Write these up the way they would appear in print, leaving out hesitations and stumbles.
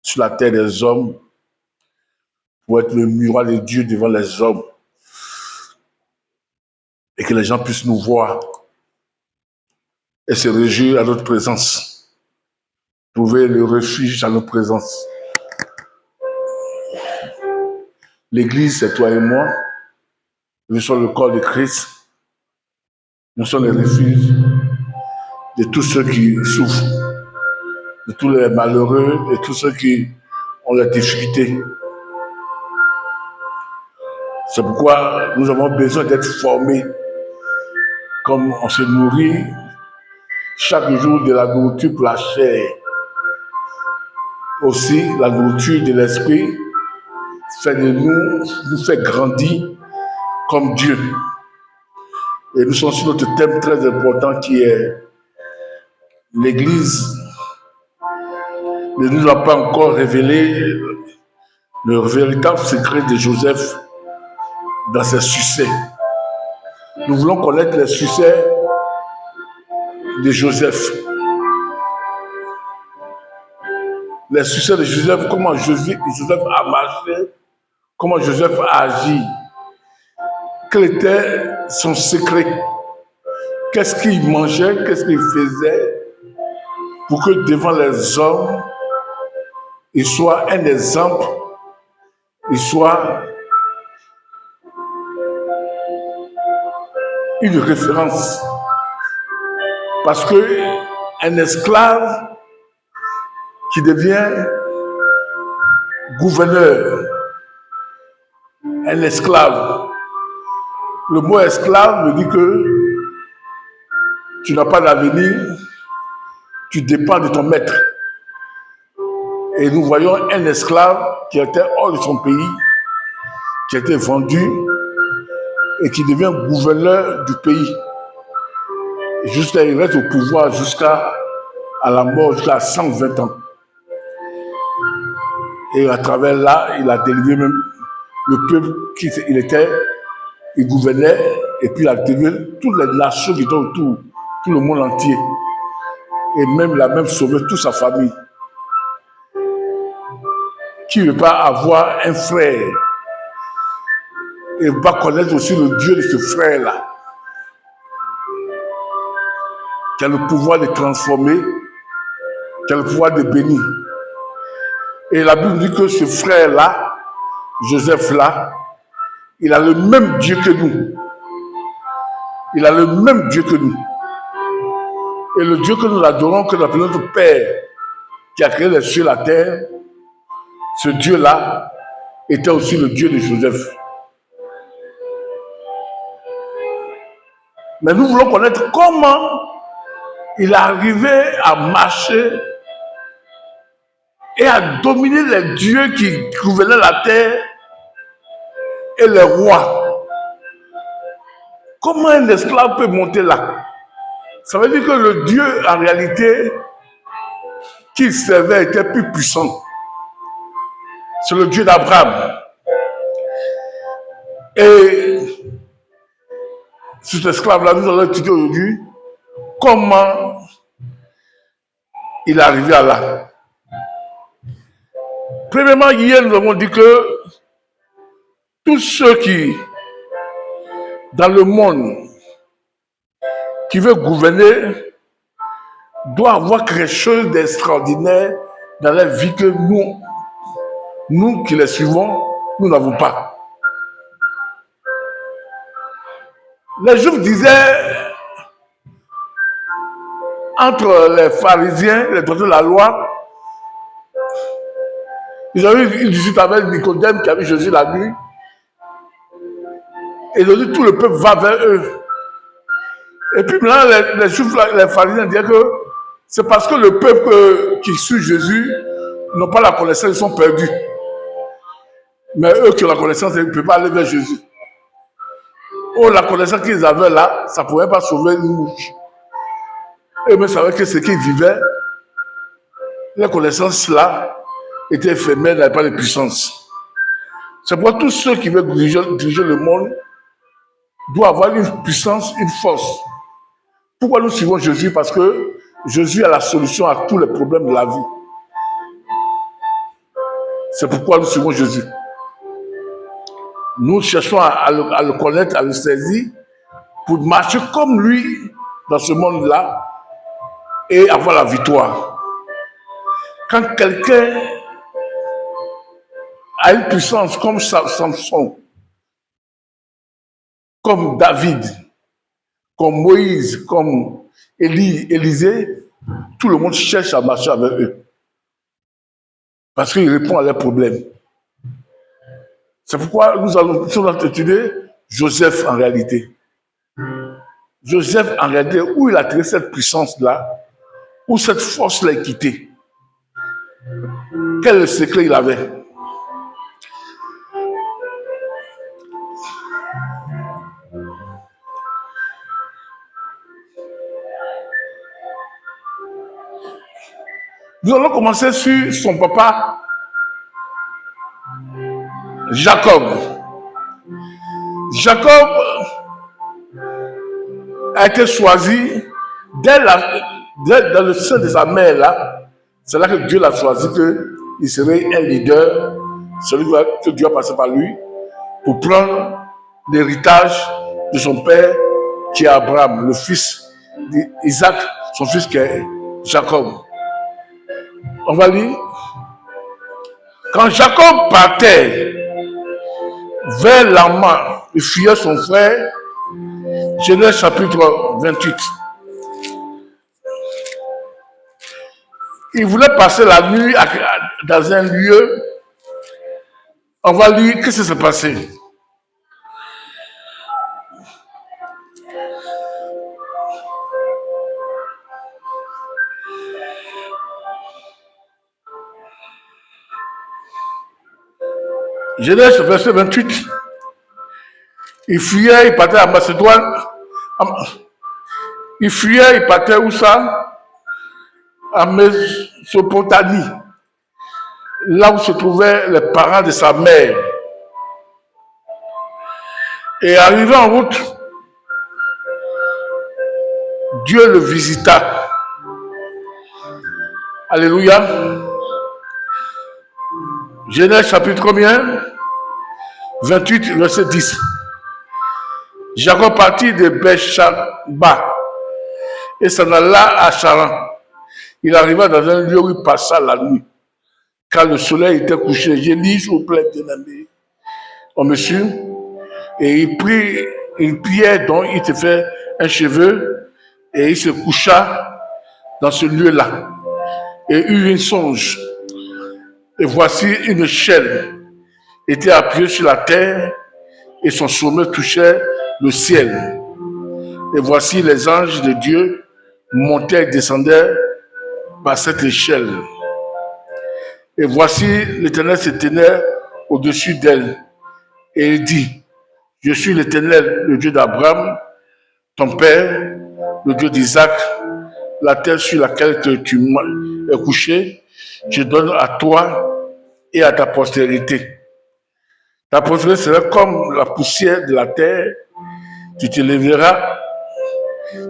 sur la terre des hommes pour être le miroir de Dieu devant les hommes et que les gens puissent nous voir et se réjouir à notre présence, trouver le refuge à notre présence. L'Église, c'est toi et moi. Nous sommes le corps de Christ. Nous sommes les refuges de tous ceux qui souffrent, de tous les malheureux, de tous ceux qui ont des difficultés. C'est pourquoi nous avons besoin d'être formés, comme on se nourrit chaque jour de la nourriture pour la chair. Aussi, la nourriture de l'esprit fait de nous fait grandir comme Dieu. Et nous sommes sur notre thème très important qui est l'Église ne nous a pas encore révélé le véritable secret de Joseph dans ses succès. Nous voulons connaître les succès de Joseph. Les succès de Joseph, comment Joseph a marché, comment Joseph a agi, quel était son secret, qu'est-ce qu'il mangeait, qu'est-ce qu'il faisait pour que devant les hommes, il soit un exemple, il soit une référence. Parce qu'un esclave qui devient gouverneur, un esclave, le mot esclave me dit que tu n'as pas d'avenir, tu dépends de ton maître. Et nous voyons un esclave qui était hors de son pays, qui a été vendu et qui devient gouverneur du pays. Et il reste au pouvoir jusqu'à la mort, jusqu'à 120 ans. Et à travers là, il a délivré même le peuple il gouvernait, et puis il a délivré toutes les nations qui étaient autour, tout le monde entier. Et même il a même sauvé toute sa famille. Qui ne veut pas avoir un frère et va connaître aussi le Dieu de ce frère-là, qui a le pouvoir de transformer, qui a le pouvoir de bénir. Et la Bible dit que ce frère-là, Joseph-là, il a le même Dieu que nous. Il a le même Dieu que nous. Et le Dieu que nous adorons, que nous appelons notre Père, qui a créé les cieux et la terre, ce Dieu-là était aussi le Dieu de Joseph. Mais nous voulons connaître comment il est arrivé à marcher et à dominer les dieux qui gouvernaient la terre et les rois. Comment un esclave peut monter là? Ça veut dire que le Dieu, en réalité, qu'il servait était plus puissant. C'est le Dieu d'Abraham. Et cet esclave-là, nous allons étudier aujourd'hui comment il est arrivé à là. Premièrement, hier, nous avons dit que tous ceux qui, dans le monde, qui veulent gouverner, doivent avoir quelque chose d'extraordinaire dans la vie que nous qui les suivons, nous n'avons pas. Les Juifs disaient, entre les pharisiens, les docteurs de la loi, ils ont eu une discussion avec Nicodème qui a vu Jésus la nuit. Et ils ont dit tout le peuple va vers eux. Et puis maintenant, les Juifs, les pharisiens disaient que c'est parce que le peuple qui suit Jésus n'ont pas la connaissance, ils sont perdus. Mais eux qui ont la connaissance, ils ne peuvent pas aller vers Jésus. Oh, la connaissance qu'ils avaient là, ça ne pouvait pas sauver nous. Eux-mêmes savaient que ce qu'ils vivaient, les connaissances là étaient éphémères, n'avaient pas de puissance. C'est pourquoi tous ceux qui veulent diriger le monde doivent avoir une puissance, une force. Pourquoi nous suivons Jésus? Parce que Jésus a la solution à tous les problèmes de la vie. C'est pourquoi nous suivons Jésus. Nous cherchons à le connaître, à le saisir, pour marcher comme lui dans ce monde-là et avoir la victoire. Quand quelqu'un a une puissance comme Samson, comme David, comme Moïse, comme Élisée, tout le monde cherche à marcher avec eux. Parce qu'il répond à leurs problèmes. C'est pourquoi nous allons étudier Joseph en réalité. Joseph en réalité, où il a tiré cette puissance-là, où cette force-là est quittée. Quel est le secret il avait? Nous allons commencer sur son papa, Jacob. Jacob a été choisi dans le sein de sa mère là. C'est là que Dieu l'a choisi, qu'il serait un leader, celui que Dieu a passé par lui, pour prendre l'héritage de son père qui est Abraham, le fils d'Isaac, son fils qui est Jacob. On va lire. Quand Jacob partait vers l'Amman, il fuyait son frère, Genèse chapitre 28. Il voulait passer la nuit dans un lieu. On va lire qu'est-ce qui s'est passé. Genèse verset 28. Il fuyait, il partait à Macédoine. Il fuyait, il partait où ça? À Mésopotamie. Là où se trouvaient les parents de sa mère. Et arrivé en route, Dieu le visita. Alléluia. Genèse chapitre combien? 28, verset 10. Jacob partit de Beersheba et s'en alla à Charan. Il arriva dans un lieu où il passa la nuit, car le soleil était couché. J'ai dit, s'il vous plaît, bien-aimé, on me suit. Et il prit une pierre dont il se fait un cheveu et il se coucha dans ce lieu-là et eut un songe. Et voici une échelle était appuyée sur la terre et son sommet touchait le ciel. Et voici les anges de Dieu montaient et descendaient par cette échelle. Et voici l'Éternel se tenait au-dessus d'elle. Et il dit, je suis l'Éternel, le Dieu d'Abraham, ton père, le Dieu d'Isaac, la terre sur laquelle tu es couché, je donne à toi et à ta postérité. Ta postérité sera comme la poussière de la terre, tu te lèveras,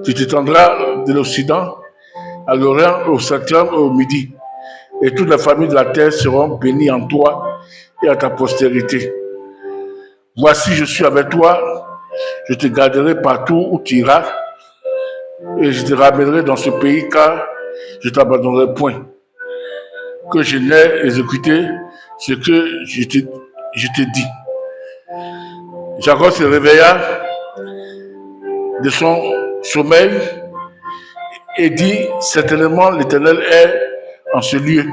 tu t'étendras de l'Occident à l'Orient, au septentrion et au Midi. Et toutes les familles de la terre seront bénies en toi et à ta postérité. Voici, je suis avec toi, je te garderai partout où tu iras, et je te ramènerai dans ce pays, car je ne t'abandonnerai point. Que je n'ai exécuté ce que je t'ai dit. Jacob se réveilla de son sommeil et dit, certainement l'Éternel est en ce lieu.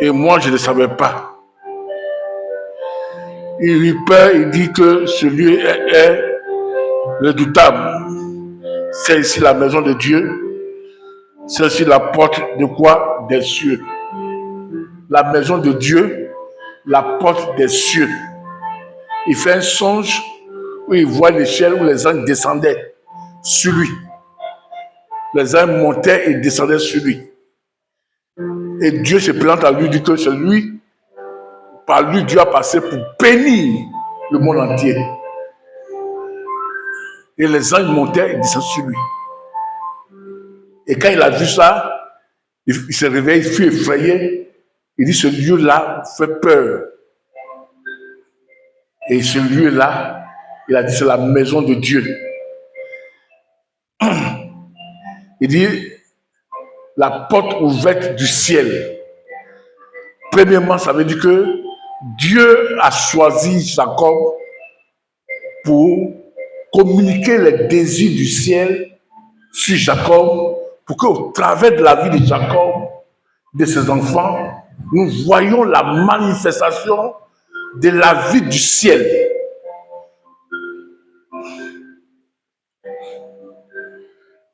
Et moi, je ne savais pas. Il eut peur, il dit que ce lieu est redoutable. C'est ici la maison de Dieu. C'est ici la porte de quoi? Des cieux. La maison de Dieu, la porte des cieux. Il fait un songe où il voit l'échelle où les anges descendaient sur lui. Les anges montaient et descendaient sur lui. Et Dieu se plante à lui, dit que c'est lui, par lui, Dieu a passé pour bénir le monde entier. Et les anges montaient et descendaient sur lui. Et quand il a vu ça, il se réveille, il fut effrayé. Il dit ce lieu-là fait peur. Et ce lieu-là, il a dit c'est la maison de Dieu. Il dit la porte ouverte du ciel. Premièrement, ça veut dire que Dieu a choisi Jacob pour communiquer les désirs du ciel sur Jacob, pour qu'au travers de la vie de Jacob, de ses enfants, nous voyons la manifestation de la vie du ciel.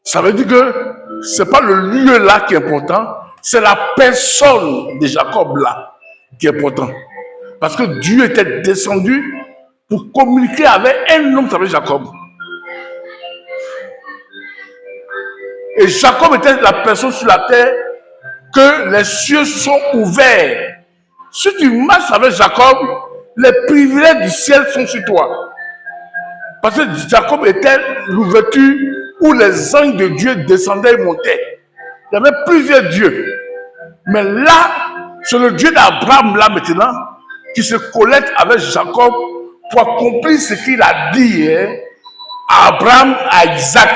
Ça veut dire que ce n'est pas le lieu là qui est important, c'est la personne de Jacob là qui est important. Parce que Dieu était descendu pour communiquer avec un homme qui s'appelait Jacob. Et Jacob était la personne sur la terre que les cieux sont ouverts. Si tu marches avec Jacob, les privilèges du ciel sont sur toi. Parce que Jacob était l'ouverture où les anges de Dieu descendaient et montaient. Il y avait plusieurs dieux. Mais là, c'est le Dieu d'Abraham, là maintenant, qui se collecte avec Jacob pour accomplir ce qu'il a dit à Abraham, à Isaac.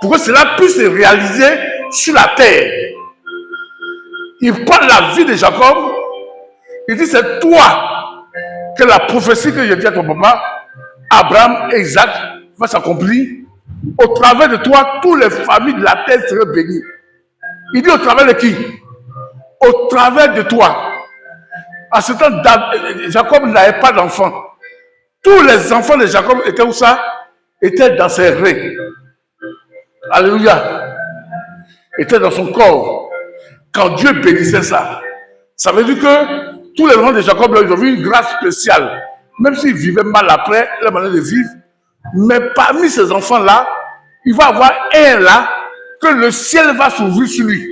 Pour que cela puisse se réaliser sur la terre. Il prend la vie de Jacob. Il dit, c'est toi que la prophétie que j'ai dit à ton papa, Abraham et Isaac, va s'accomplir. Au travers de toi, toutes les familles de la terre seraient bénies. Il dit au travers de qui? Au travers de toi. À ce temps, Jacob n'avait pas d'enfants. Tous les enfants de Jacob étaient où ça? Étaient dans ses reins. Alléluia. Étaient dans son corps. Quand Dieu bénissait ça, ça veut dire que tous les enfants de Jacob, là, ils ont vu une grâce spéciale. Même s'ils vivaient mal après, leur manière de vivre. Mais parmi ces enfants-là, il va y avoir un là que le ciel va s'ouvrir sur lui.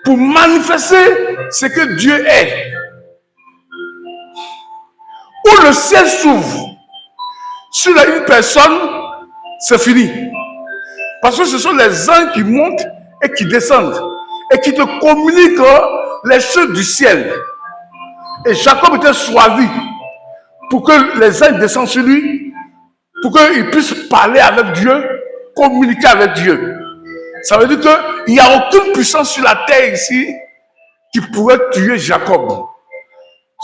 Pour manifester ce que Dieu est. Où le ciel s'ouvre sur une personne, c'est fini. Parce que ce sont les anges qui montent et qui descendent. Et qui te communiquent les choses du ciel. Et Jacob était choisi pour que les anges descendent sur lui, pour qu'il puisse parler avec Dieu, communiquer avec Dieu. Ça veut dire qu'il n'y a aucune puissance sur la terre ici qui pourrait tuer Jacob.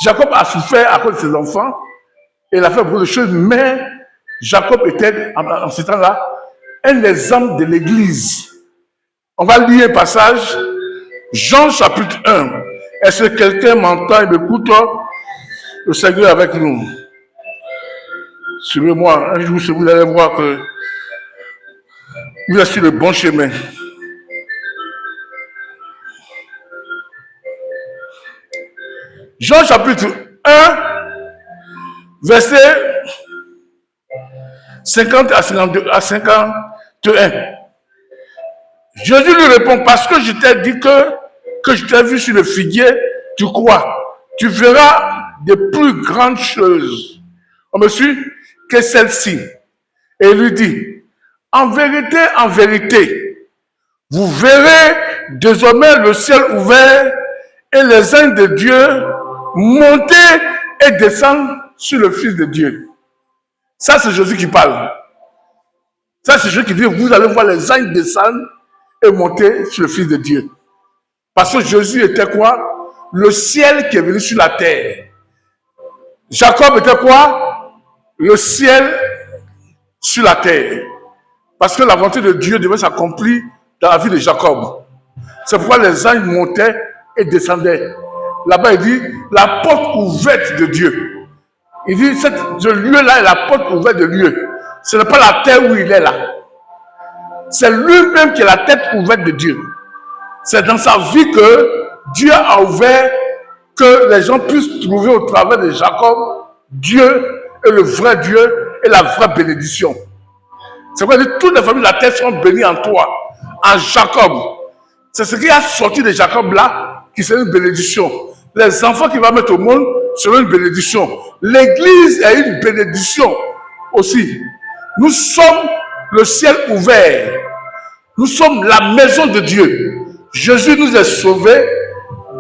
Jacob a souffert à cause de ses enfants, et il a fait beaucoup de choses, mais Jacob était, en ce temps-là, un exemple de l'Église. On va lire un passage, Jean chapitre 1. Est-ce que quelqu'un m'entend et m'écoute? Le Seigneur est avec nous. Suivez-moi, un jour, vous allez voir que vous êtes sur le bon chemin. Jean chapitre 1, verset 50 à 51. Jésus lui répond, parce que je t'ai dit que je t'ai vu sur le figuier, tu crois. Tu verras de plus grandes choses, on me suit, que celle-ci. Et il lui dit, en vérité, vous verrez désormais le ciel ouvert et les anges de Dieu monter et descendre sur le Fils de Dieu. Ça, c'est Jésus qui parle. Ça, c'est Jésus qui dit, vous allez voir les anges descendre et monter sur le Fils de Dieu. Parce que Jésus était quoi? Le ciel qui est venu sur la terre. Jacob était quoi? Le ciel sur la terre. Parce que la volonté de Dieu devait s'accomplir dans la vie de Jacob. C'est pourquoi les anges montaient et descendaient. Là-bas, il dit, la porte ouverte de Dieu. Il dit, ce lieu-là est la porte ouverte de Dieu. Ce n'est pas la terre où il est là. C'est lui-même qui est la tête ouverte de Dieu. C'est dans sa vie que Dieu a ouvert que les gens puissent trouver au travers de Jacob Dieu est le vrai Dieu et la vraie bénédiction. C'est pourquoi toutes les familles de la terre sont bénies en toi, en Jacob. C'est ce qui a sorti de Jacob là qui sera une bénédiction. Les enfants qu'il va mettre au monde seront une bénédiction. L'église est une bénédiction aussi. Nous sommes le ciel ouvert. Nous sommes la maison de Dieu. Jésus nous a sauvés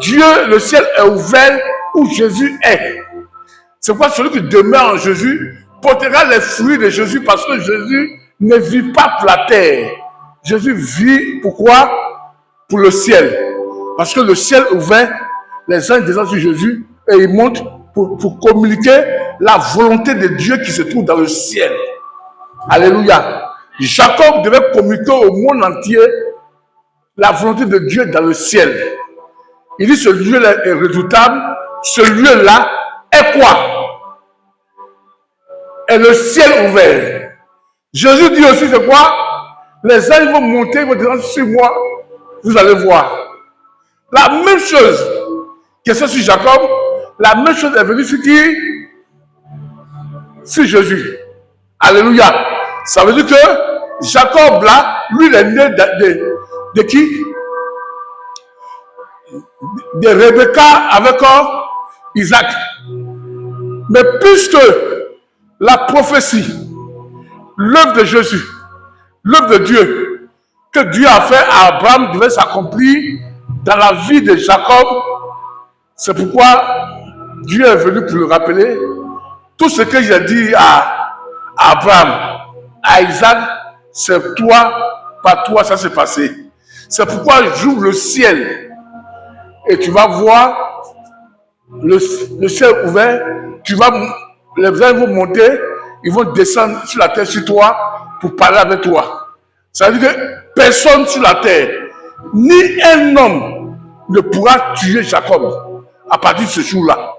Dieu, le ciel est ouvert où Jésus est. C'est pourquoi celui qui demeure en Jésus portera les fruits de Jésus, parce que Jésus ne vit pas pour la terre. Jésus vit pourquoi? Pour le ciel. Parce que le ciel est ouvert, les anges descendent sur Jésus et ils montent pour communiquer la volonté de Dieu qui se trouve dans le ciel. Alléluia. Jacob devait communiquer au monde entier la volonté de Dieu dans le ciel. Il dit ce lieu-là est redoutable. Ce lieu-là est quoi? Est le ciel ouvert. Jésus dit aussi c'est quoi? Les anges vont monter, vont descendre sur moi. Vous allez voir. La même chose que c'est sur Jacob, la même chose est venue sur qui? Sur Jésus. Alléluia. Ça veut dire que Jacob là, lui il est né de qui? De Rebecca avec Isaac. Mais puisque la prophétie, l'œuvre de Jésus, l'œuvre de Dieu, que Dieu a fait à Abraham devait s'accomplir dans la vie de Jacob, c'est pourquoi Dieu est venu pour le rappeler. Tout ce que j'ai dit à Abraham, à Isaac, c'est toi, par toi, ça s'est passé. C'est pourquoi j'ouvre le ciel et tu vas voir le ciel ouvert, les anges vont monter, ils vont descendre sur la terre sur toi pour parler avec toi. Ça veut dire que personne sur la terre, ni un homme ne pourra tuer Jacob à partir de ce jour-là.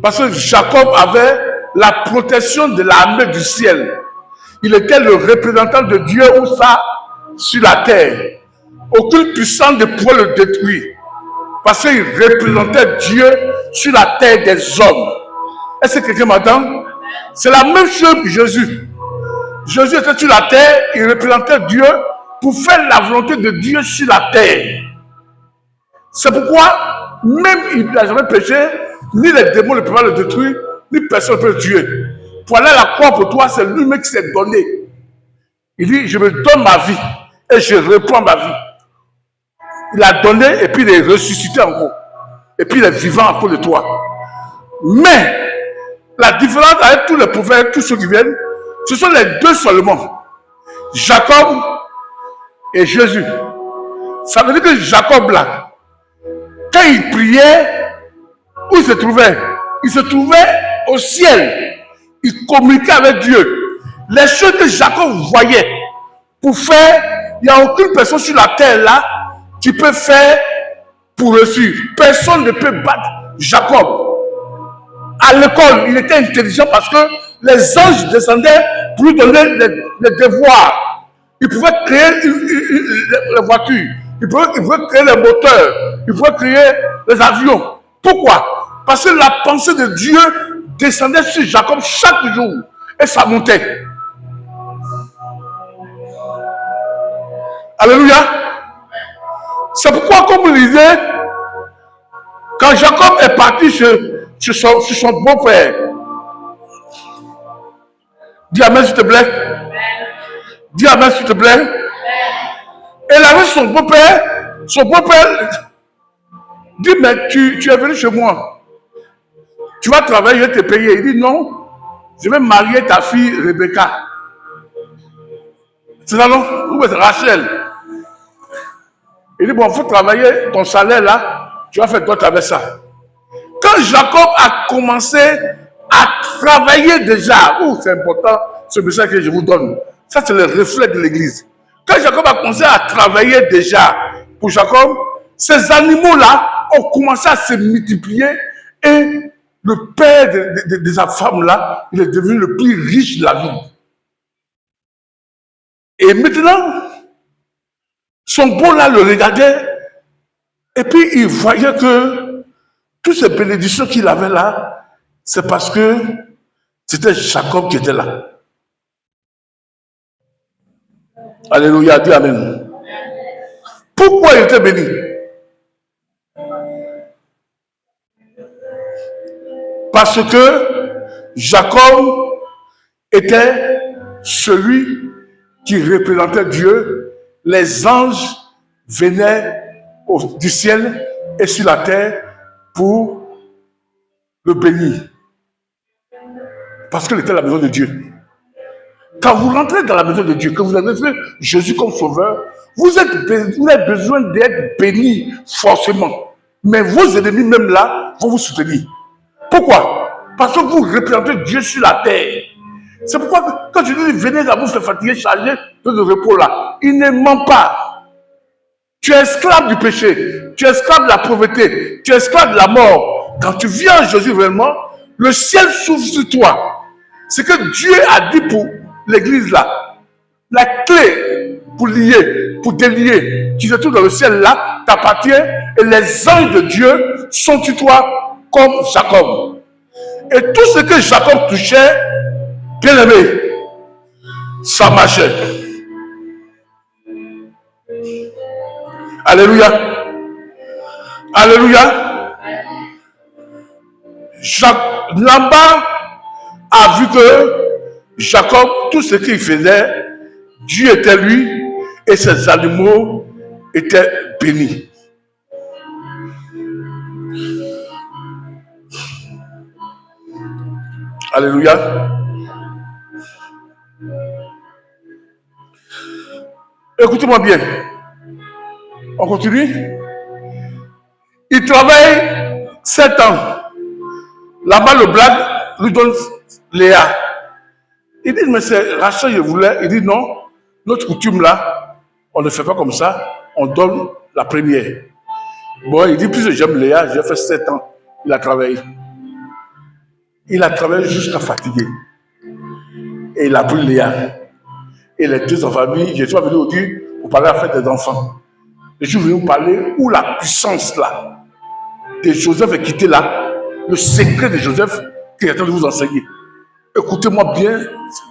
Parce que Jacob avait la protection de l'armée du ciel. Il était le représentant de Dieu où ça, sur la terre. Aucune puissance ne pouvait le détruire. Parce qu'il représentait Dieu sur la terre des hommes. Est-ce que quelqu'un m'entend? C'est la même chose que Jésus. Jésus était sur la terre, il représentait Dieu pour faire la volonté de Dieu sur la terre. C'est pourquoi, même il n'a jamais péché, ni les démons ne peuvent le détruire, ni personne ne peut le tuer. Pour aller à la croix pour toi, c'est lui-même qui s'est donné. Il dit, je me donne ma vie et je reprends ma vie. Il a donné et puis il est ressuscité encore. Et puis il est vivant à cause de toi. Mais, la différence avec tous les prophètes, tous ceux qui viennent, ce sont les deux seulement. Jacob et Jésus. Ça veut dire que Jacob là, quand il priait, où il se trouvait? Il se trouvait au ciel. Il communiquait avec Dieu. Les choses que Jacob voyait pour faire, il n'y a aucune personne sur la terre là qui peut faire pour réussir. Personne ne peut battre Jacob. À l'école, il était intelligent parce que les anges descendaient pour lui donner les devoirs. Il pouvait créer les voitures, il pouvait créer les moteurs, il pouvait créer les avions. Pourquoi? Parce que la pensée de Dieu descendait sur Jacob chaque jour et ça montait. Alléluia. C'est pourquoi, comme vous le disiez, quand Jacob est parti sur son beau-père, dis amen s'il te plaît. Dis amen s'il te plaît. Et il avait son beau-père dit, mais tu es venu chez moi. Tu vas travailler, je vais te payer. Il dit, non, je vais marier ta fille Rebecca. C'est ça non? Où est Rachel? Il dit, bon, il faut travailler ton salaire là, tu vas faire d'autres avec ça. Quand Jacob a commencé à travailler déjà, c'est important ce message que je vous donne. Ça, c'est le reflet de l'église. Quand Jacob a commencé à travailler déjà pour Jacob, ces animaux-là ont commencé à se multiplier et le père de sa femme-là, il est devenu le plus riche de la ville. Et maintenant, son beau-là le regardait et puis il voyait que toutes ces bénédictions qu'il avait là, c'est parce que c'était Jacob qui était là. Alléluia, dis amen. Pourquoi il était béni? Parce que Jacob était celui qui représentait Dieu. Les anges venaient du ciel est sur la terre pour le bénir. Parce qu'il était à la maison de Dieu. Quand vous rentrez dans la maison de Dieu, que vous avez fait Jésus comme sauveur, vous avez besoin d'être béni forcément. Mais vos ennemis même là vont vous soutenir. Pourquoi? Parce que vous représentez Dieu sur la terre. C'est pourquoi quand je dis venez à vous faire fatiguer, charger de le repos là, il ne ment pas. Tu es esclave du péché, tu es esclave de la pauvreté, tu es esclave de la mort. Quand tu viens à Jésus vraiment, le ciel s'ouvre sur toi. C'est que Dieu a dit pour l'église là, la clé pour lier, pour délier, qui se trouve dans le ciel là, t'appartient et les anges de Dieu sont sur toi comme Jacob. Et tout ce que Jacob touchait, bien aimé, ça marchait. Alléluia. Alléluia. Laban a vu que Jacob, tout ce qu'il faisait, Dieu était lui et ses animaux étaient bénis. Alléluia. Écoutez-moi bien. On continue. Il travaille 7 ans. Là-bas, le blague lui donne Léa. Il dit, mais c'est Rachel, je voulais. Il dit, non, notre coutume là, on ne fait pas comme ça, on donne la première. Bon, il dit, puisque j'aime Léa, j'ai fait 7 ans. Il a travaillé. Il a travaillé jusqu'à fatiguer. Et il a pris Léa. Et les deux en famille, je suis venu aujourd'hui pour parler à la fête des enfants. Je suis venu vous parler où la puissance là, de Joseph est quittée là, le secret de Joseph qui est en train de vous enseigner. Écoutez-moi bien,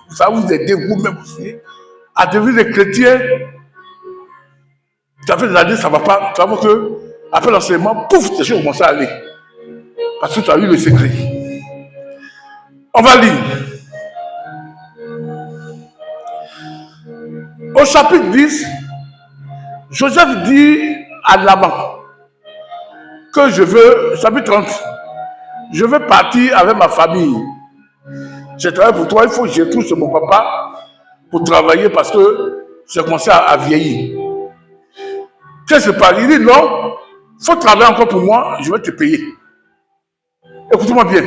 ça va vous aider vous-même aussi à devenir des chrétiens. Ça fait des années, ça ne va pas. Tu vas voir que, après l'enseignement, pouf, tes choses commencent à aller. Parce que tu as eu le secret. On va lire. Au chapitre 10, Joseph dit à Laban que je veux, chapitre 30, je veux partir avec ma famille. J'ai travaillé pour toi, il faut que je retourne chez mon papa pour travailler parce que j'ai commencé à vieillir. Qu'est-ce qui se passe? Il dit non, il faut travailler encore pour moi, je vais te payer. Écoutez-moi bien.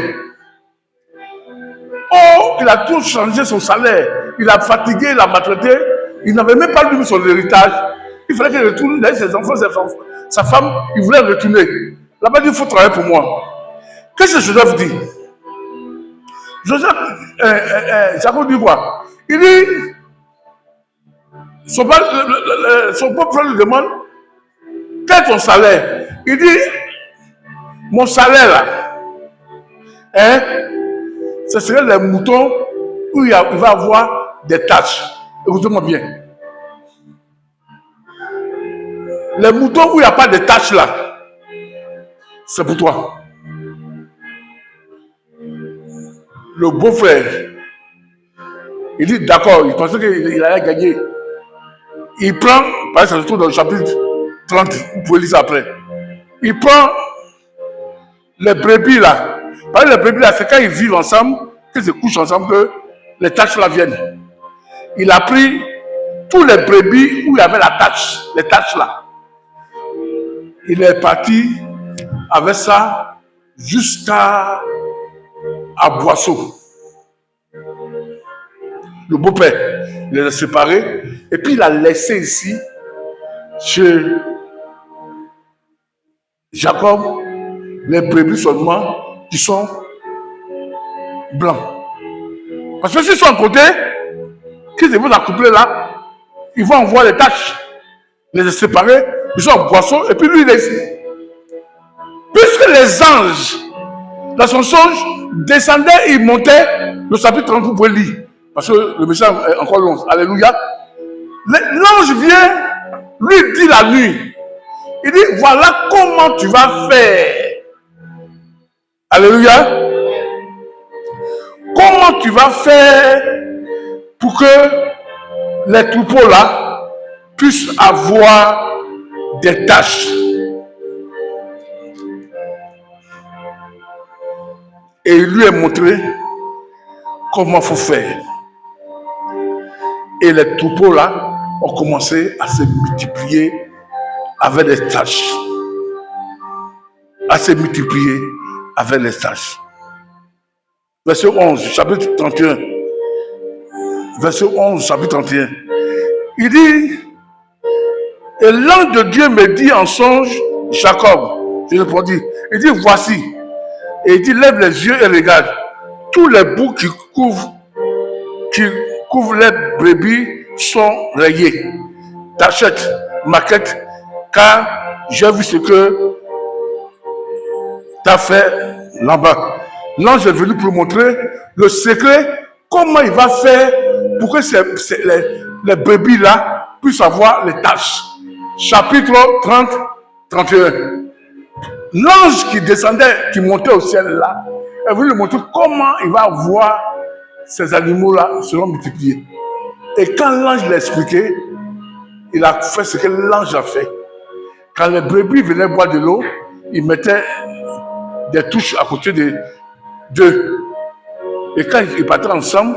Oh, il a tout changé son salaire. Il a fatigué, il a maltraité. Il n'avait même pas lui son héritage. Il fallait qu'il retourne, il avait ses enfants, sa femme, il voulait retourner. Là-bas, il dit, il faut travailler pour moi. Qu'est-ce que Joseph dit? Jacob dit quoi? Il dit, son propre frère lui demande, quel est ton salaire? Il dit, mon salaire là, hein, ce serait les moutons où il va avoir des taches. Écoutez-moi bien. Les moutons où il n'y a pas de taches là, c'est pour toi. Le beau-frère, il dit d'accord, il pensait qu'il allait gagner. Il prend, par exemple, ça se trouve dans le chapitre 30, vous pouvez lire ça après. Il prend les brebis là. Par exemple, les brebis là, c'est quand ils vivent ensemble, qu'ils se couchent ensemble, que les taches là viennent. Il a pris tous les brebis où il y avait la tache, les taches là. Il est parti avec ça jusqu'à Boisseau. Le beau-père, il les a séparés et puis il a laissé ici chez Jacob les brebis seulement qui sont blancs. Parce que s'ils sont à côté, qu'ils vont accoupler là, ils vont en voir les taches, les séparer, ils sont en Boisseau et puis lui il est ici. Puisque les anges, dans son songe, descendaient et montaient, le chapitre 30, vous pouvez lire. Parce que le message est encore long. Alléluia. L'ange vient, lui dit la nuit. Il dit, voilà comment tu vas faire. Alléluia. Comment tu vas faire pour que les troupeaux là puissent avoir des tâches. Et il lui a montré comment il faut faire. Et les troupeaux là ont commencé à se multiplier avec les tâches. À se multiplier avec les tâches. Verset 11, chapitre 31. Verset 11, chapitre 31. Il dit, et l'ange de Dieu me dit en songe, Jacob, je répondis, il dit, voici. Et il dit, lève les yeux et regarde. Tous les bouts qui couvrent les brebis sont rayés. T'achètes, maquette, car j'ai vu ce que tu as fait là-bas. L'ange est venu pour montrer le secret, comment il va faire pour que les brebis là puissent avoir les tâches. Chapitre 30, 31. L'ange qui descendait, qui montait au ciel là, est venu lui montrer comment il va voir ces animaux là seront multipliés. Et quand l'ange l'a expliqué, il a fait ce que l'ange a fait. Quand les brebis venaient boire de l'eau, il mettait des touches à côté d'eux. Et quand ils partaient ensemble,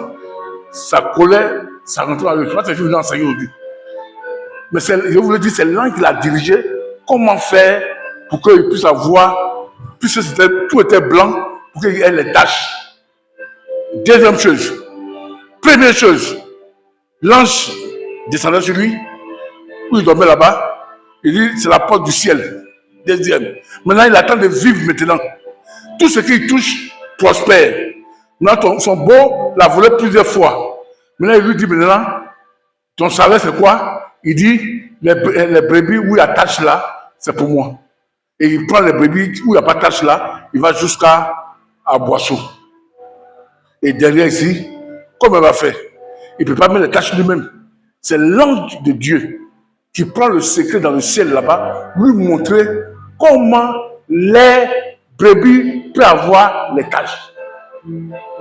ça collait, ça rentrait dans le. Je crois que je vais enseigner aujourd'hui. Mais je vous le dis, c'est l'ange qui l'a dirigé. Comment faire pour qu'ils puissent avoir, puisque tout était blanc, pour qu'il y ait les taches. Deuxième chose. Première chose. L'ange descendait sur lui, où il dormait là-bas. Il dit, c'est la porte du ciel. Deuxième. Maintenant, il attend de vivre maintenant. Tout ce qu'il touche prospère. Maintenant, son beau l'a volé plusieurs fois. Maintenant, il lui dit maintenant, ton salaire c'est quoi? Il dit, les brebis où il y a tache là, c'est pour moi. Et il prend les brebis où il n'y a pas tache là, il va jusqu'à Boisseau. Et derrière ici, comment il va faire? Il ne peut pas mettre les taches lui-même. C'est l'ange de Dieu qui prend le secret dans le ciel là-bas, lui montrer comment les brebis peuvent avoir les taches.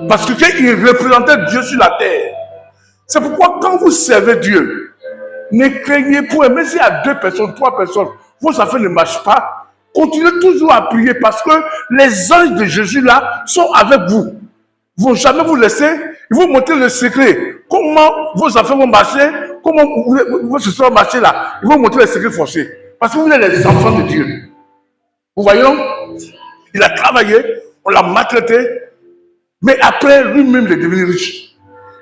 Parce qu'il représentait Dieu sur la terre. C'est pourquoi quand vous servez Dieu, ne craignez point, même s'il y a 2 personnes, 3 personnes, vos affaires ne marchent pas, continuez toujours à prier parce que les anges de Jésus là sont avec vous. Ils ne vont jamais vous laisser, ils vont montrer le secret. Comment vos affaires vont marcher, comment votre histoire va marcher là. Ils vont montrer les secrets forcés. Parce que vous êtes les enfants de Dieu. Vous voyez, il a travaillé, on l'a maltraité, mais après lui-même il est devenu riche.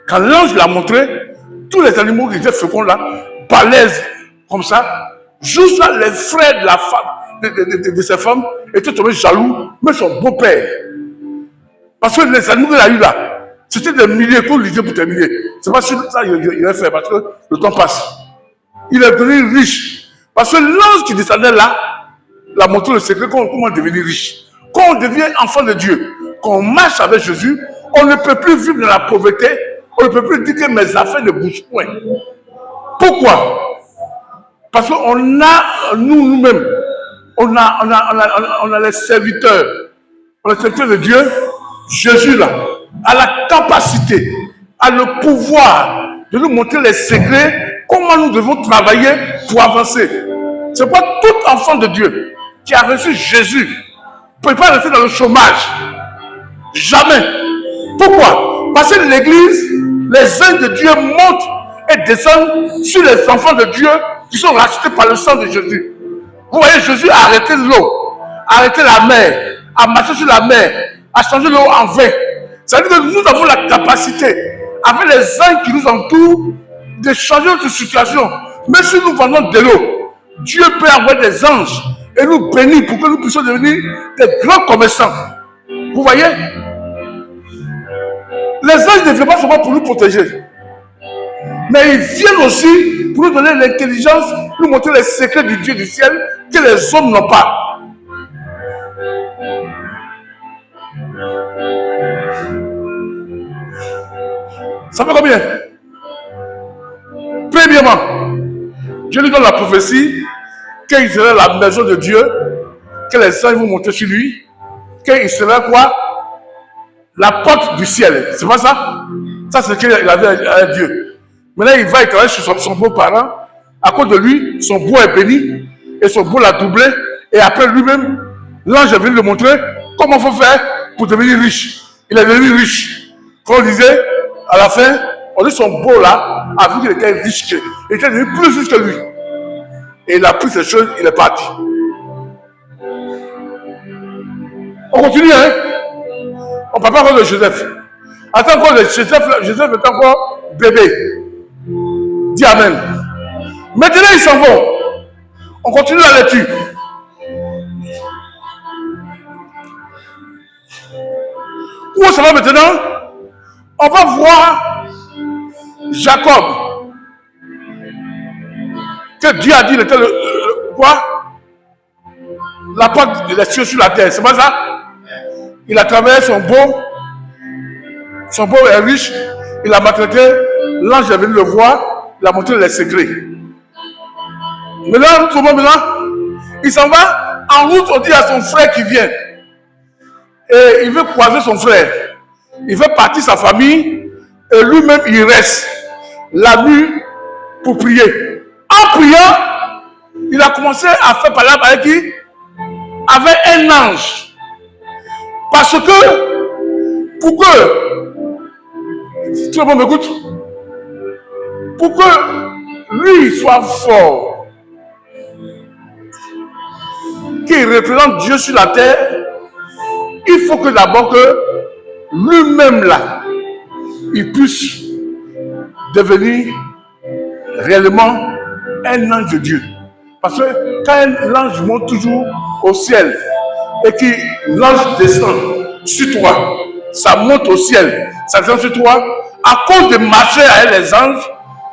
Quand l'ange l'a montré, tous les animaux qui étaient féconds là, balèzes comme ça, jusqu'à les frères de la femme, de ces femmes, étaient tombés jaloux, mais son beau-père. Parce que les animaux qu'il a eu là, c'était des milliers qu'on lisait pour terminer. C'est pas sûr que ça il va faire parce que le temps passe. Il est devenu riche. Parce que l'ange qui descendait là, l'a montré le secret comment devenir riche. Quand on devient enfant de Dieu, quand on marche avec Jésus, on ne peut plus vivre dans la pauvreté, on ne peut plus dire que mes affaires ne bougent point. Pourquoi? Parce qu'on a, nous-mêmes, on a les serviteurs. On est serviteurs de Dieu. Jésus là, a la capacité, a le pouvoir de nous montrer les secrets, comment nous devons travailler pour avancer. Ce n'est pas tout enfant de Dieu qui a reçu Jésus ne peut pas rester dans le chômage. Jamais. Pourquoi? Parce que l'église, les anges de Dieu montent et descendent sur les enfants de Dieu qui sont rachetés par le sang de Jésus. Vous voyez, Jésus a arrêté l'eau, a arrêté la mer, a marché sur la mer, a changé l'eau en vin. Ça veut dire que nous avons la capacité, avec les anges qui nous entourent, de changer notre situation. Même si nous vendons de l'eau, Dieu peut avoir des anges et nous bénir pour que nous puissions devenir des grands commerçants. Vous voyez? Les anges ne viennent pas seulement pour nous protéger, mais ils viennent aussi pour nous donner l'intelligence, nous montrer les secrets du Dieu du ciel que les hommes n'ont pas. Ça fait combien? Premièrement, Dieu lui donne la prophétie qu'il serait la maison de Dieu, que les anges vont monter sur lui, qu'il serait quoi? La porte du ciel. C'est pas ça? Ça, c'est ce qu'il avait à Dieu. Maintenant, il va travailler sur son beau-parent. À cause de lui, son beau est béni et son beau l'a doublé. Et après lui-même, l'ange est venu lui montrer comment il faut faire pour devenir riche. Il est devenu riche. Quand on disait, à la fin, on dit son beau là a vu qu'il était riche. Il était devenu plus riche que lui. Et il a pris ces choses, il est parti. On continue, hein? On ne parle pas encore de Joseph. Attends encore de Joseph est encore bébé. Dis Amen. Maintenant, ils s'en vont. On continue la lecture. Où ça va maintenant? On va voir Jacob. Que Dieu a dit, il était quoi? La porte de les cieux sur la terre. C'est pas ça? Il a travaillé son beau. Son beau est riche. Il a maltraité. L'ange est venu le voir. Il a montré les secrets. Maintenant, il s'en va. En route, on dit à son frère qui vient. Et il veut croiser son frère. Il veut partir sa famille. Et lui-même, il reste la nuit pour prier. En priant, il a commencé à faire parler avec qui? Avec un ange. Parce que, pour que, tout le monde m'écoute, pour que lui soit fort, qu'il représente Dieu sur la terre, il faut que d'abord que lui-même là, il puisse devenir réellement un ange de Dieu. Parce que quand l'ange monte toujours au ciel et que l'ange descend sur toi, ça monte au ciel, ça descend sur toi, à cause de marcher avec les anges,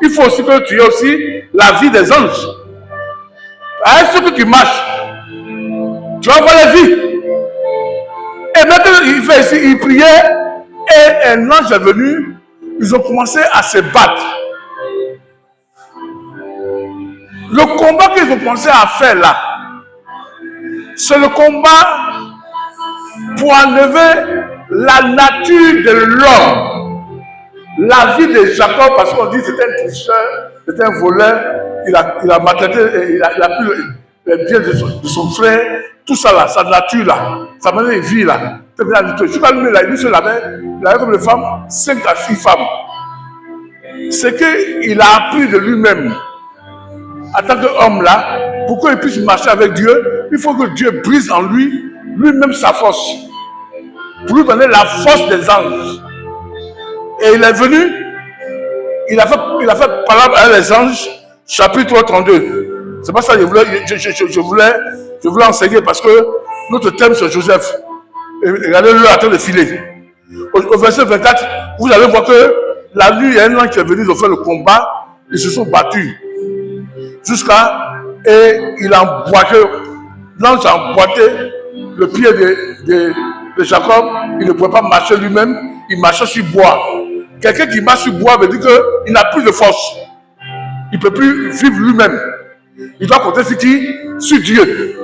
il faut aussi que tu aies aussi la vie des anges. Avec ce que tu marches, tu vas voir la vie. Et maintenant, il fait ici, il priait, et un ange est venu, ils ont commencé à se battre. Le combat qu'ils ont commencé à faire là, c'est le combat pour enlever la nature de l'homme. La vie de Jacob, parce qu'on dit que c'était un tricheur, c'était un voleur, il a maltraité, il a pris les biens de son frère, tout ça là, sa nature là, sa manière de vie là. Je crois que lui seul il avait comme les femmes, 5 à 6 femmes. C'est qu'il a appris de lui-même, en tant qu'homme là, pour qu'il puisse marcher avec Dieu, il faut que Dieu brise en lui, lui-même sa force, pour lui donner la force des anges. Et il est venu, il a fait parler avec les anges, chapitre 32. C'est pas ça que je voulais enseigner, parce que notre thème c'est Joseph. Et regardez-le en train de filer. Au verset 24, vous allez voir que la nuit, il y a un ange qui est venu, ils ont fait le combat, ils se sont battus. Jusqu'à, et il a emboîté, l'ange a emboîté le pied de Jacob, il ne pouvait pas marcher lui-même, il marchait sur bois. Quelqu'un qui marche sur bois veut dire qu'il n'a plus de force. Il ne peut plus vivre lui-même. Il doit compter sur qui? Sur Dieu.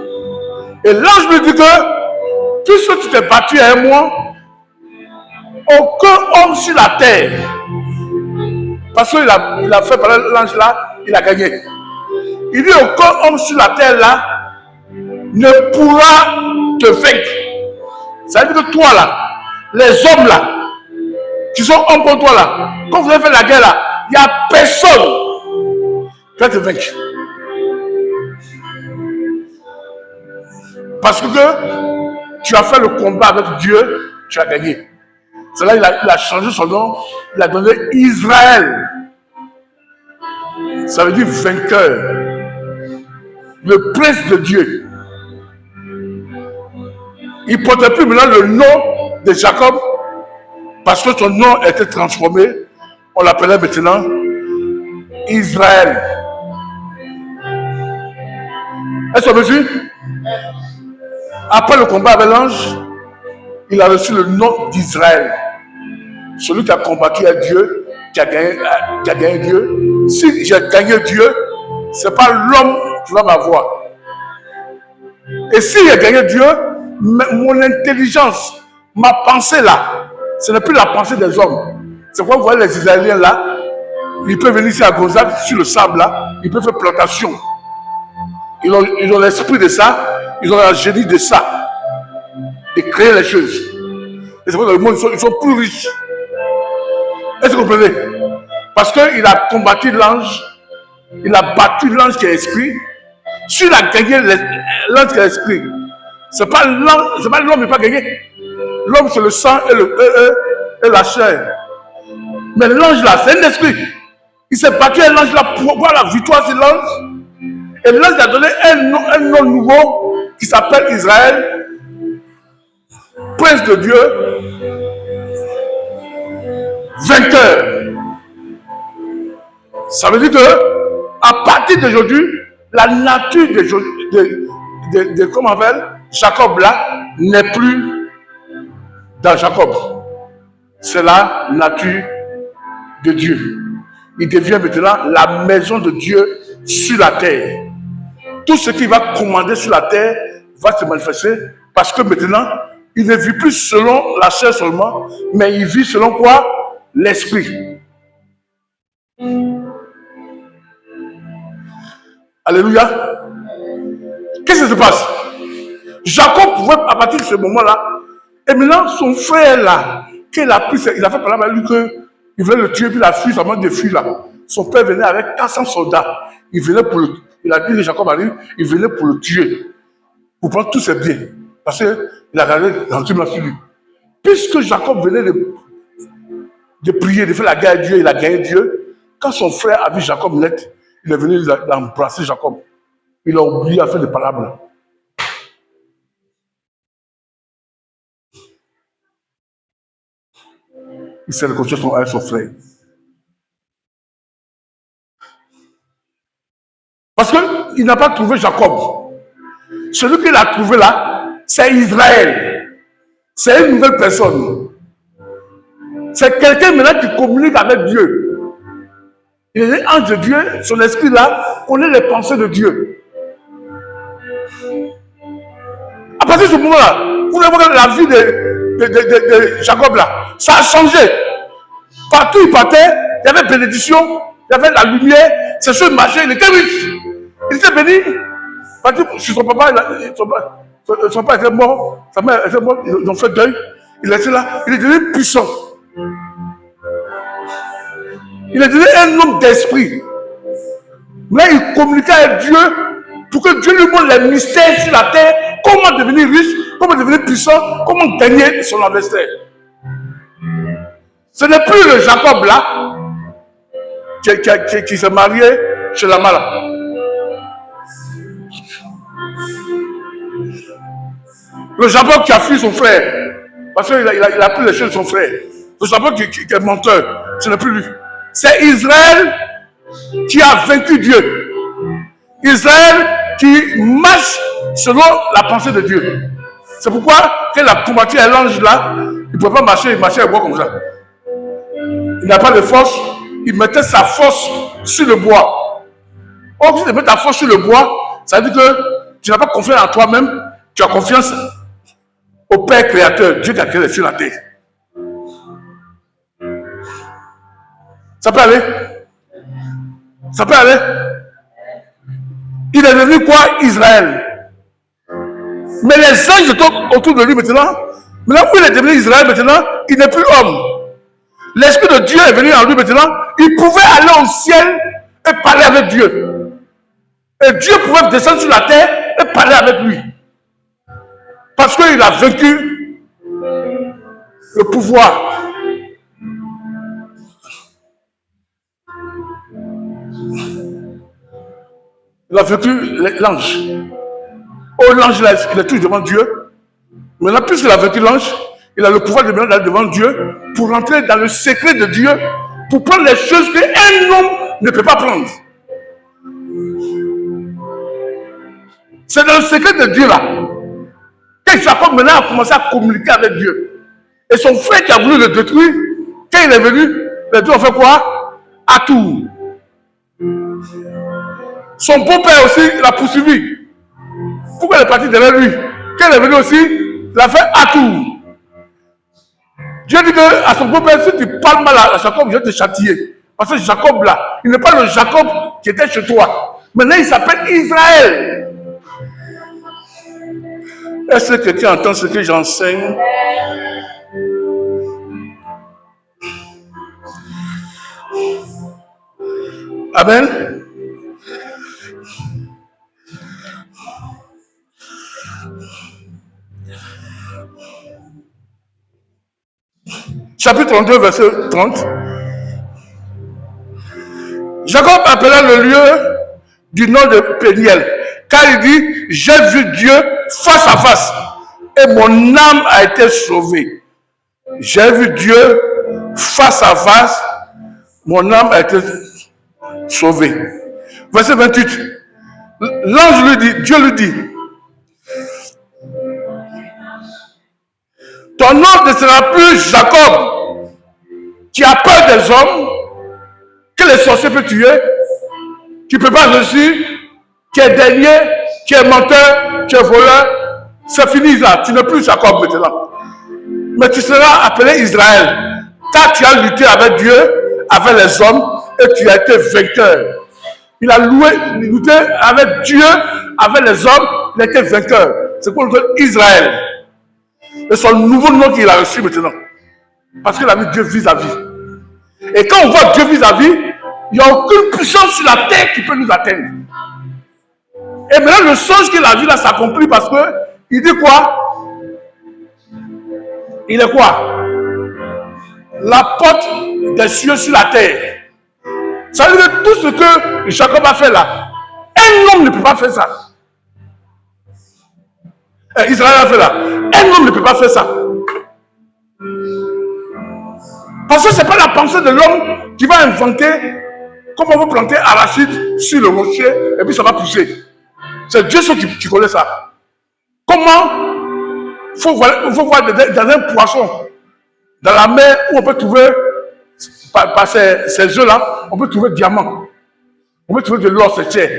Et l'ange lui dit que, puisque tu t'es battu à un mois, aucun homme sur la terre, parce qu'il a fait parler l'ange là, il a gagné. Il dit aucun homme sur la terre là ne pourra te vaincre. Ça veut dire que toi là, les hommes là, qui sont hommes contre toi là, quand vous avez fait la guerre là, il n'y a personne qui va te vaincre. Parce que tu as fait le combat avec Dieu, tu as gagné. C'est là qu'il a changé son nom, il a donné Israël. Ça veut dire vainqueur. Le prince de Dieu. Il ne portait plus maintenant le nom de Jacob, parce que son nom était transformé. On l'appelait maintenant Israël. Est-ce que vous suivez? Après le combat avec l'ange, il a reçu le nom d'Israël. Celui qui a combattu à Dieu, qui a gagné Dieu. Si j'ai gagné Dieu, ce n'est pas l'homme qui va m'avoir. Et si j'ai gagné Dieu, mon intelligence, ma pensée là, ce n'est plus la pensée des hommes. C'est pourquoi vous voyez les Israéliens là, ils peuvent venir ici à Gonzague, sur le sable là, ils peuvent faire plantation. Ils ont l'esprit de ça, ils ont la génie de ça, de créer les choses. Et c'est pour ça que dans le monde, ils sont plus riches. Est-ce que vous comprenez? Parce qu'il a combattu l'ange, il a battu l'ange qui est esprit. S'il a gagné l'ange qui est esprit, c'est pas l'homme qui n'a pas gagné. L'homme, c'est le sang et la chair. Mais l'ange là, c'est un esprit. Il s'est battu à l'ange là pour voir la victoire sur l'ange. Et l'ange a donné un nom nouveau qui s'appelle Israël, prince de Dieu, vainqueur. Ça veut dire que à partir d'aujourd'hui, la nature de comment on appelle Jacob là n'est plus dans Jacob. C'est la nature de Dieu. Il devient maintenant la maison de Dieu sur la terre. Tout ce qui va commander sur la terre va se manifester parce que maintenant, il ne vit plus selon la chair seulement, mais il vit selon quoi? L'esprit. Alléluia. Qu'est-ce qui se passe? Jacob pouvait, à partir de ce moment-là, et maintenant son frère là, qu'il a pris, il a fait parler avec lui qu'il voulait le tuer, puis il a fui, ça m'a de fuir là. Son père venait avec 400 soldats. Il venait pour il a dit que Jacob a dit, il venait pour le tuer, pour prendre tous ses biens. Parce qu'il a regardé l'entrée sur lui. Puisque Jacob venait de prier, de faire la guerre à Dieu, il a gagné Dieu. Quand son frère a vu Jacob naître, il est venu l'embrasser Jacob. Il a oublié à faire des parables. Il s'est réconcilié avec son frère. Parce qu'il n'a pas trouvé Jacob. Celui qu'il a trouvé là, c'est Israël. C'est une nouvelle personne. C'est quelqu'un maintenant qui communique avec Dieu. Il est ange de Dieu, son esprit là connaît les pensées de Dieu. À partir de ce moment-là, vous allez voir la vie de Jacob là, ça a changé. Partout où il partait, il y avait bénédiction, il y avait la lumière, ses choses marchaient, il était riche. Il était béni. Son papa, son père était mort, sa mère était morte, ils ont fait deuil. Il était là, il est devenu puissant. Il est devenu un homme d'esprit. Mais il communiquait avec Dieu pour que Dieu lui montre les mystères sur la terre, comment devenir riche, comment devenir puissant, comment gagner son adversaire. Ce n'est plus le Jacob là qui s'est marié chez la Mala. Le Jacob qui a fui son frère, parce qu'il a pris les choses de son frère. Le Jacob qui est menteur, ce n'est plus lui. C'est Israël qui a vaincu Dieu. Israël qui marche selon la pensée de Dieu. C'est pourquoi, quand il a combattu un ange là, il ne pouvait pas marcher, il marchait à bois comme ça. Il n'a pas de force, il mettait sa force sur le bois. Or, si tu mets ta force sur le bois, ça veut dire que tu n'as pas confiance en toi-même, tu as confiance au Père créateur, Dieu qui a créé sur la terre. Ça peut aller? Ça peut aller? Il est devenu quoi? Israël. Mais les anges autour de lui maintenant où il est devenu Israël maintenant, il n'est plus homme. L'Esprit de Dieu est venu en lui maintenant. Il pouvait aller au ciel et parler avec Dieu. Et Dieu pouvait descendre sur la terre et parler avec lui. Parce qu'il a vaincu le pouvoir. Il a vaincu l'ange. Oh, l'ange là, il est toujours devant Dieu. Maintenant, puisqu'il a vaincu l'ange, il a le pouvoir de d'aller devant Dieu pour rentrer dans le secret de Dieu, pour prendre les choses qu'un homme ne peut pas prendre. C'est dans le secret de Dieu là que Jacob maintenant a commencé à communiquer avec Dieu. Et son frère qui a voulu le détruire, quand il est venu, les deux ont fait quoi? À Tours. Son beau-père aussi l'a poursuivi. Pourquoi il est parti derrière lui? Quand il est venu aussi, il a fait à Tours. Dieu dit à son beau-père, si tu parles mal à Jacob, je vais te châtier. Parce que Jacob là, il n'est pas le Jacob qui était chez toi. Maintenant, il s'appelle Israël. Est-ce que tu entends ce que j'enseigne? Amen. Chapitre 32, verset 30. Jacob appela le lieu du nom de Péniel, car il dit, j'ai vu Dieu face à face, et mon âme a été sauvée. J'ai vu Dieu face à face, mon âme a été sauvée. Verset 28. L'ange lui dit, Dieu lui dit, ton nom ne sera plus Jacob, qui a peur des hommes, que les sorciers peuvent tuer, qui ne peut pas réussir, qui est dernier, qui est menteur, qui est voleur. C'est fini là, tu n'es plus Jacob maintenant. Mais tu seras appelé Israël. Car tu as lutté avec Dieu, avec les hommes, et tu as été vainqueur. Il a lutté avec Dieu, avec les hommes, il a été vainqueur. C'est pour le Israël. C'est son nouveau nom qu'il a reçu maintenant. Parce qu'il a vu Dieu vis-à-vis. Et quand on voit Dieu vis-à-vis, il n'y a aucune puissance sur la terre qui peut nous atteindre. Et maintenant, le songe qu'il a vu là s'accomplit parce que il dit quoi? Il est quoi? La porte des cieux sur la terre. Ça veut dire tout ce que Jacob a fait là. Un homme ne peut pas faire ça. Israël a fait là. Un homme ne peut pas faire ça. Parce que ce n'est pas la pensée de l'homme qui va inventer comment on peut planter arachide sur le rocher et puis ça va pousser. C'est Dieu seul qui connaît ça. Comment il faut voir dans un poisson, dans la mer où on peut trouver, par ces œufs-là, on peut trouver diamant. On peut trouver de l'or, c'est cher.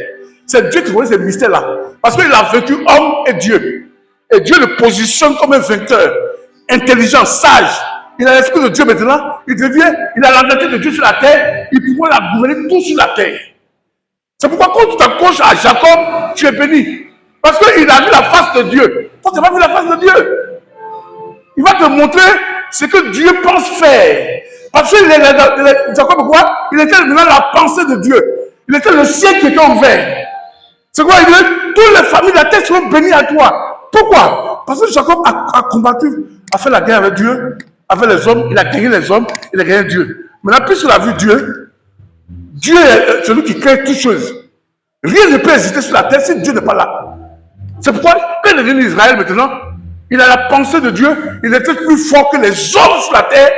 C'est Dieu qui connaît ces mystères-là. Parce qu'il a vécu homme et Dieu. Et Dieu le positionne comme un vainqueur, intelligent, sage. Il a l'esprit de Dieu maintenant. Il a la nature de Dieu sur la terre. Il pourra la gouverner tout sur la terre. C'est pourquoi quand tu t'accroches à Jacob, tu es béni. Parce qu'il a vu la face de Dieu. Toi, tu n'as pas vu la face de Dieu. Il va te montrer ce que Dieu pense faire. Parce que Jacob, quoi? Il était maintenant la pensée de Dieu. Il était le ciel qui était ouvert. C'est quoi? Il dit, toutes les familles de la terre seront bénies à toi. Pourquoi? Parce que Jacob a combattu, a fait la guerre avec Dieu, avec les hommes. Il a gagné les hommes, il a gagné Dieu. Maintenant, puisqu'il a vu Dieu, Dieu est celui qui crée toutes choses. Rien ne peut exister sur la terre si Dieu n'est pas là. C'est pourquoi, quand il est venu Israël maintenant, il a la pensée de Dieu, il était plus fort que les hommes sur la terre.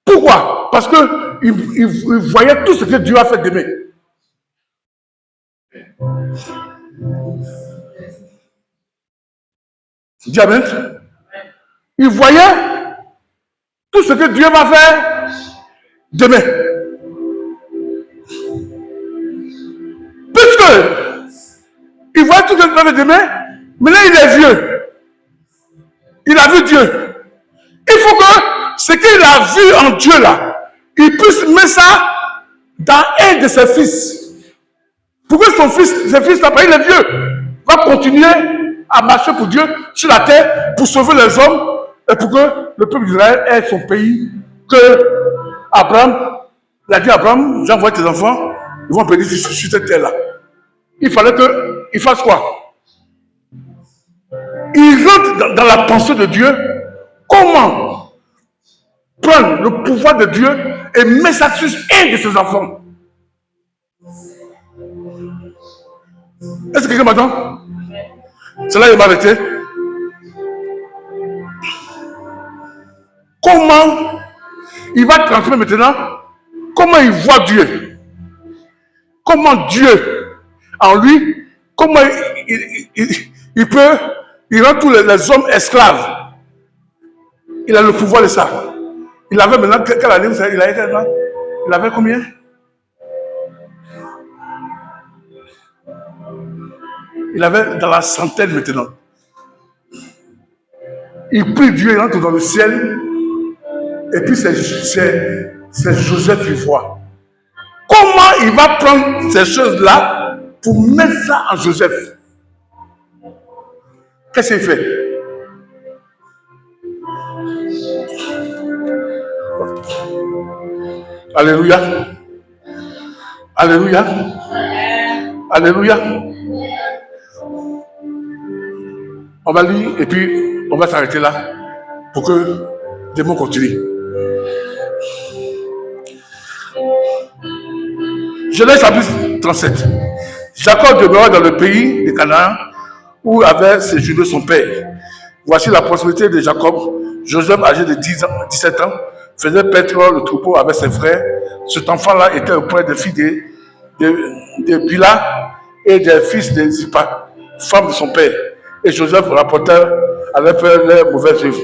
Pourquoi? Parce qu'il voyait tout ce que Dieu a fait d'aimer. Dis amen. Il voyait tout ce que Dieu va faire demain. Puisque il voit tout ce que Dieu va faire demain, mais là il est vieux. Il a vu Dieu. Il faut que ce qu'il a vu en Dieu là, il puisse mettre ça dans un de ses fils. Pour que ses fils là, il est vieux, va continuer à marcher pour Dieu sur la terre pour sauver les hommes et pour que le peuple d'Israël ait son pays. Que Abraham, il a dit à Abraham, j'envoie tes enfants, ils vont bénir sur cette terre là. Il fallait qu'il fasse quoi? Il rentre dans la pensée de Dieu. Comment prendre le pouvoir de Dieu et mettre ça sur un de ses enfants? Est-ce que quelqu'un m'entend? C'est là qu'il m'a arrêté. Comment il va transmettre maintenant? Comment il voit Dieu? Comment Dieu en lui, comment il peut, il rend tous les hommes esclaves. Il a le pouvoir de ça. Il avait maintenant, quelle année vous savez, il avait combien? Il avait dans la centaine maintenant. Il prie Dieu, il entre dans le ciel. Et puis c'est Joseph qui voit. Comment il va prendre ces choses-là pour mettre ça en Joseph? Qu'est-ce qu'il fait? Alléluia. Alléluia. Alléluia. On va lire et puis on va s'arrêter là pour que des mots continuent. Genèse chapitre 37. Jacob demeura dans le pays de Canaan où avait séjourné son père. Voici la prospérité de Jacob. Joseph, âgé de 17 ans, faisait paître le troupeau avec ses frères. Cet enfant-là était auprès des filles de Bila et des fils de Zippa, femme de son père. Et Joseph rapportait avec les mauvaises œuvres.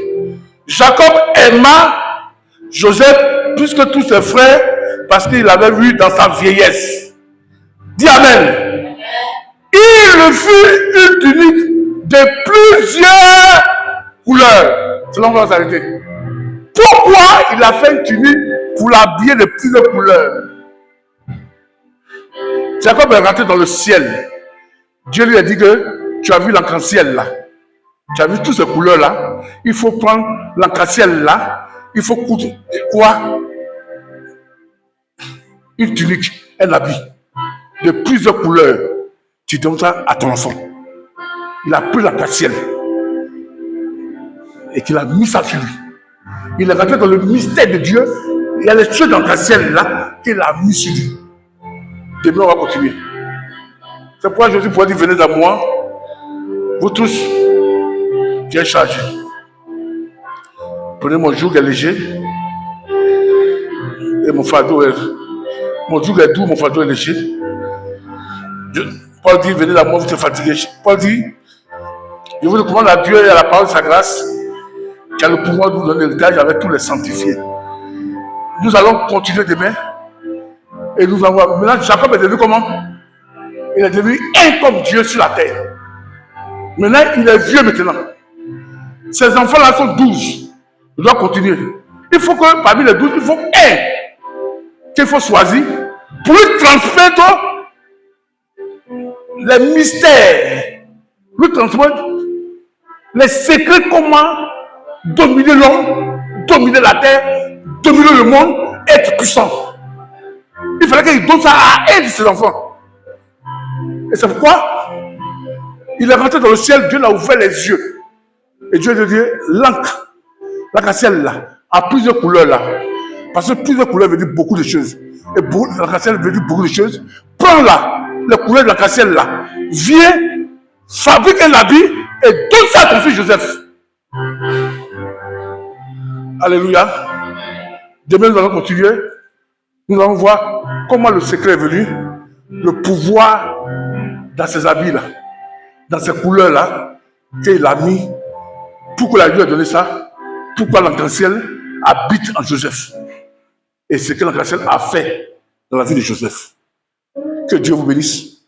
Jacob aima Joseph plus que tous ses frères parce qu'il l'avait vu dans sa vieillesse. Dis Amen. Il fut une tunique de plusieurs couleurs. C'est là qu'on va s'arrêter. Pourquoi il a fait une tunique pour l'habiller de plusieurs couleurs? Jacob est rentré dans le ciel. Dieu lui a dit que tu as vu l'arc-en-ciel là. Tu as vu toutes ces couleurs là. Il faut prendre l'arc-en-ciel là. Il faut coudre quoi? Une tunique, un habit de plusieurs couleurs. Tu donnes ça à ton enfant. Il a pris l'arc-en-ciel et qu'il a mis ça sur lui. Il est rentré dans le mystère de Dieu. Il y a les choses d'arc-en-ciel là qu'il a mis sur lui. Demain, on va continuer. C'est pourquoi Jésus pourrait dire, venez à moi, vous tous qui êtes chargés. Prenez mon joug est léger et mon fardeau est... Mon joug est doux, mon fardeau est léger. Paul dit, venez à moi, vous êtes fatigués. Paul dit, je vous recommande à Dieu et à la parole de sa grâce, qui a le pouvoir de vous donner l'héritage avec tous les sanctifiés. Nous allons continuer demain. Et nous allons voir. Maintenant, Jacob est devenu comment? Il est devenu un comme Dieu sur la terre. Maintenant, il est vieux maintenant. Ses enfants-là sont 12. Il doit continuer. Il faut que parmi les 12, il faut un qu'il faut choisir pour lui transmettre les mystères, lui transmettre les secrets, comment dominer l'homme, dominer la terre, dominer le monde, être puissant. Il fallait qu'il donne ça à un de ses enfants. Et c'est pourquoi il est rentré dans le ciel, Dieu l'a ouvert les yeux. Et Dieu lui a dit, l'arc-en-ciel là, a plusieurs couleurs là. Parce que plusieurs couleurs veut dire beaucoup de choses. Et l'arc-en-ciel veut dire beaucoup de choses. Prends-la, les couleurs de l'arc-en-ciel là. Viens, fabrique un habit et donne ça à ton fils Joseph. Alléluia. Demain nous allons continuer. Nous allons voir comment le secret est venu. Le pouvoir dans ces habits-là, dans ces couleurs-là, qu'il a mis, pourquoi Dieu a donné ça, pourquoi l'arc-en-ciel habite en Joseph. Et ce que l'arc-en-ciel a fait dans la vie de Joseph. Que Dieu vous bénisse.